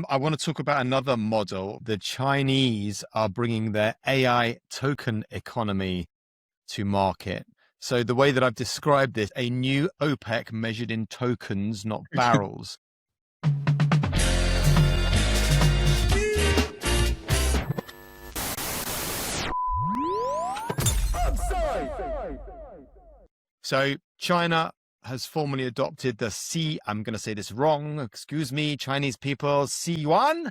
I want to talk about another model. The Chinese are bringing their AI token economy to market. So the way that I've described this, a new OPEC measured in tokens, not barrels. So China has formally adopted the I'm going to say this wrong, excuse me, Chinese people, C yuan,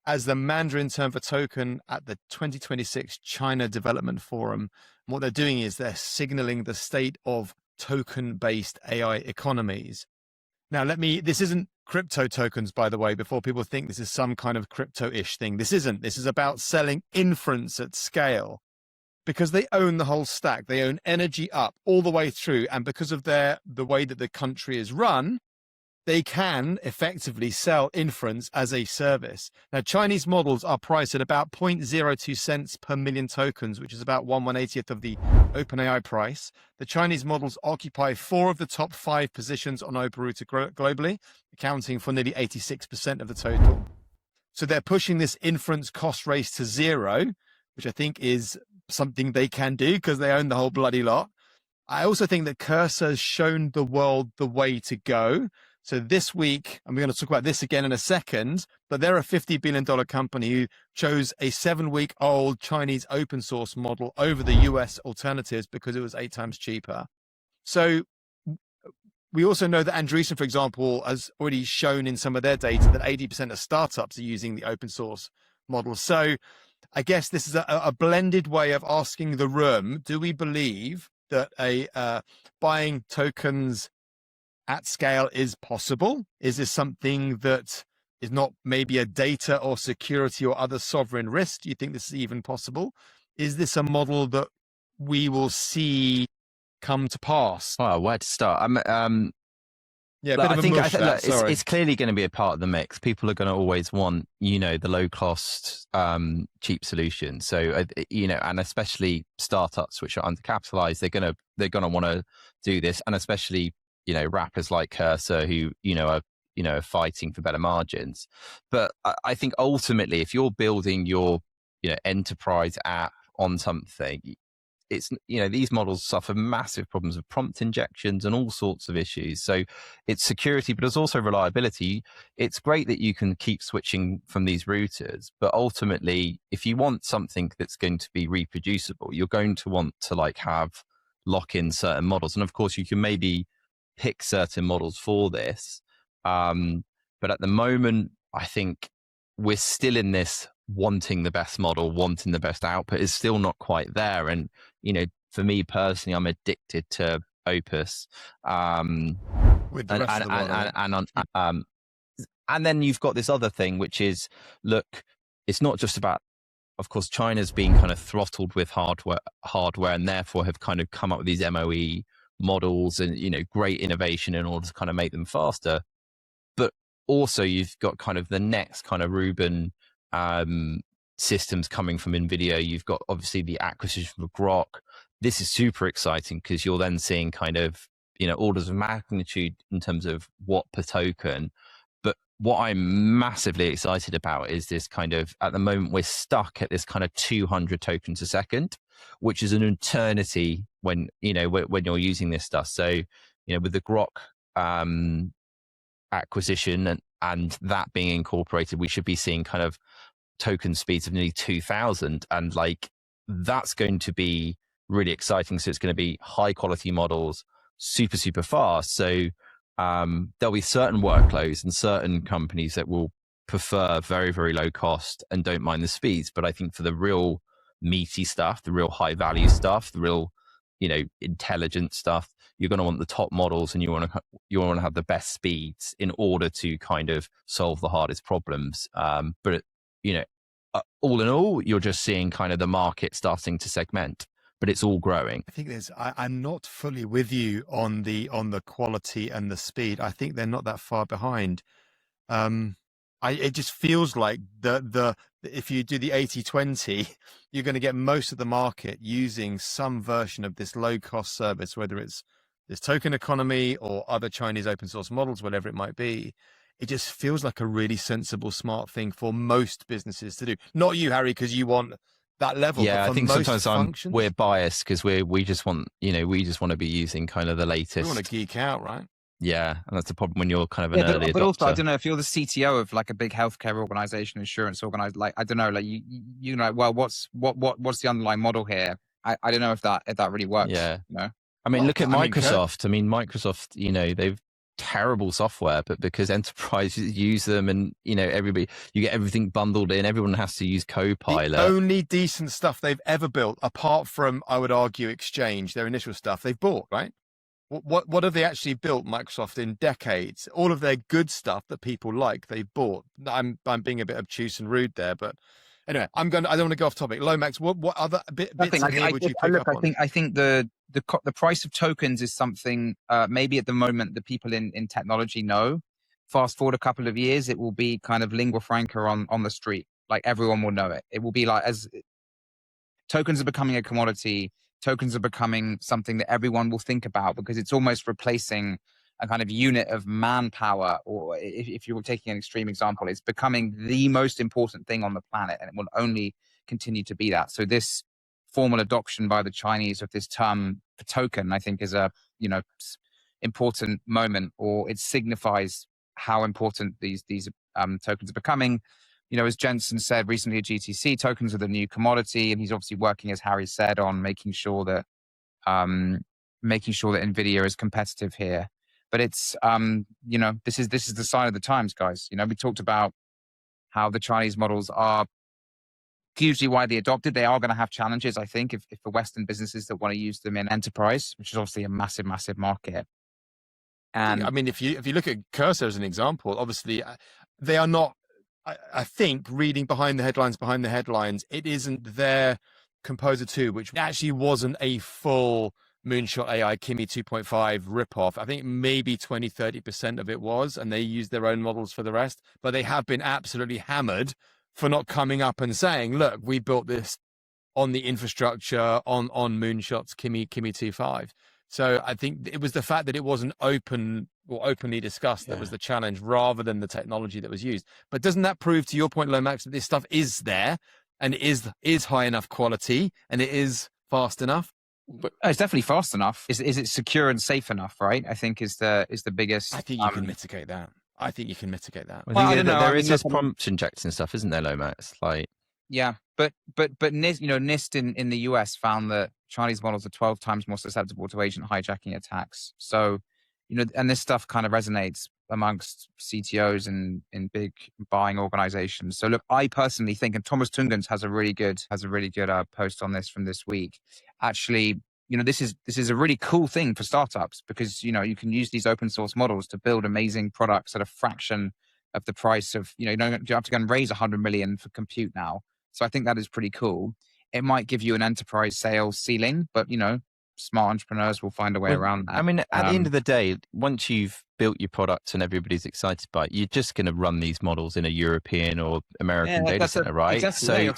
as the Mandarin term for token at the 2026 China Development Forum. And what they're doing is they're signaling the state of token-based AI economies. Now, this isn't crypto tokens, by the way, before people think this is some kind of crypto-ish thing. This isn't. This is about selling inference at scale, because they own the whole stack. They own energy up all the way through. And because of the way that the country is run, they can effectively sell inference as a service. Now, Chinese models are priced at about 0.02 cents per million tokens, which is about 1/180th of the OpenAI price. The Chinese models occupy 4 of the top 5 positions on OpenRouter globally, accounting for nearly 86% of the total. So they're pushing this inference cost race to zero, which I think is something they can do because they own the whole bloody lot. I also think that Cursor has shown the world the way to go. So this week, and we're going to talk about this again in a second, but they're a $50 billion company who chose a 7-week-old Chinese open source model over the US alternatives because it was 8 times cheaper. So we also know that Andreessen, for example, has already shown in some of their data that 80% of startups are using the open source model. So I guess this is a blended way of asking the room, do we believe that buying tokens at scale is possible? Is this something that is not maybe a data or security or other sovereign risk? Do you think this is even possible? Is this a model that we will see come to pass? Well, where to start? Yeah, I think it's clearly going to be a part of the mix. People are going to always want, the low cost, cheap solution. So, and especially startups which are undercapitalized, they're going to want to do this, and especially rappers like Cursor who are fighting for better margins. But I think ultimately, if you're building your enterprise app on something, it's these models suffer massive problems of prompt injections and all sorts of issues. So it's security, but it's also reliability. It's great that you can keep switching from these routers, but ultimately, if you want something that's going to be reproducible, you're going to want to lock in certain models. And of course, you can maybe pick certain models for this. But at the moment, I think we're still in this wanting the best model, wanting the best output is still not quite there. And, for me personally, I'm addicted to Opus. With the rest of the world. And then you've got this other thing, which is, look, it's not just about, of course, China's being kind of throttled with hardware and therefore have kind of come up with these MOE models and, great innovation in order to kind of make them faster. But also you've got kind of the next kind of Rubin systems coming from Nvidia. You've got obviously the acquisition of Grok. This is super exciting because you're then seeing kind of, orders of magnitude in terms of what per token. But what I'm massively excited about is this kind of, at the moment, we're stuck at this kind of 200 tokens a second, which is an eternity when you're using this stuff. So, with the Grok acquisition and that being incorporated, we should be seeing kind of token speeds of nearly 2,000. And that's going to be really exciting. So it's going to be high quality models, super, super fast. So there'll be certain workloads and certain companies that will prefer very, very low cost and don't mind the speeds. But I think for the real meaty stuff, the real high value stuff, the real, intelligent stuff, you're going to want the top models and you want to have the best speeds in order to kind of solve the hardest problems. But all in all, you're just seeing kind of the market starting to segment, but it's all growing. I think I'm not fully with you on the quality and the speed. I think they're not that far behind. It just feels like if you do the 80-20, you're going to get most of the market using some version of this low cost service, whether it's this token economy or other Chinese open source models, whatever it might be. it just feels like a really sensible, smart thing for most businesses to do. Not you, Harry, because you want that level. Yeah, but for I think most sometimes functions, we're biased because we just want, we just want to be using kind of the latest. We want to geek out, right? Yeah, and that's the problem when you're kind of an early adopter. But also, I don't know if you're the CTO of like a big healthcare organization, insurance organization, like I don't know, like you know, well, what's the underlying model here? I don't know if that really works. Yeah, you know? I mean, look at Microsoft. Microsoft, they've terrible software, but because enterprises use them, and everybody, you get everything bundled in. Everyone has to use Copilot. The only decent stuff they've ever built, apart from, I would argue, Exchange, their initial stuff, they've bought, right? What have they actually built, Microsoft, in decades? All of their good stuff that people like, they've bought. I'm being a bit obtuse and rude there, but anyway, I don't want to go off topic. Lomax, what other bits in here would you pick up on? I think the price of tokens is something maybe at the moment the people in technology know. Fast forward a couple of years, it will be kind of lingua franca on the street. Like everyone will know it. It will be like, as tokens are becoming a commodity, tokens are becoming something that everyone will think about because it's almost replacing a kind of unit of manpower, or if you're taking an extreme example, it's becoming the most important thing on the planet, and it will only continue to be that. So this formal adoption by the Chinese of this term token, I think, is a important moment, or it signifies how important these tokens are becoming. As Jensen said recently at GTC, tokens are the new commodity, and he's obviously working, as Harry said, on making sure that Nvidia is competitive here. But it's this is the sign of the times, guys. We talked about how the Chinese models are hugely widely adopted. They are going to have challenges, I think, if for Western businesses that want to use them in enterprise, which is obviously a massive, massive market. And I mean, if you look at Cursor as an example, obviously they are not. I think reading behind the headlines, it isn't their Composer 2, which actually wasn't a full Moonshot AI Kimi 2.5 ripoff. I think maybe 20-30% of it was, and they used their own models for the rest. But they have been absolutely hammered for not coming up and saying, look, we built this on the infrastructure on Moonshot's Kimi 2.5. So I think it was the fact that it wasn't openly discussed that was the challenge, rather than the technology that was used. But doesn't that prove, to your point, Lomax, that this stuff is there and is high enough quality and it is fast enough? But it's definitely fast enough. Is it secure and safe enough? Right, I think is the biggest. I think you can mitigate that. I Well, I don't know. There is this prompt injecting stuff, isn't there, Lomax? Yeah, but NIST in the US found that Chinese models are 12 times more susceptible to agent hijacking attacks. So, and this stuff kind of resonates amongst CTOs and in big buying organizations. So look, I personally think, and Thomas Tungens has a really good post on this from this week. Actually, this is a really cool thing for startups because, you can use these open source models to build amazing products at a fraction of the price of, you don't have to go and raise 100 million for compute now. So I think that is pretty cool. It might give you an enterprise sales ceiling, but smart entrepreneurs will find a way around that. I mean, at the end of the day, once you've built your product and everybody's excited by it, you're just going to run these models in a European or American data center, right? Exactly,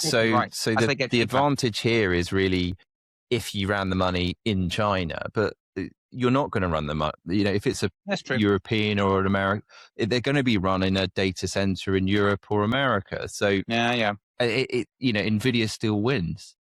so the advantage here is really if you ran the money in China, but you're not going to run them up. If it's a European or an American, they're going to be running a data center in Europe or America. So yeah. Nvidia still wins.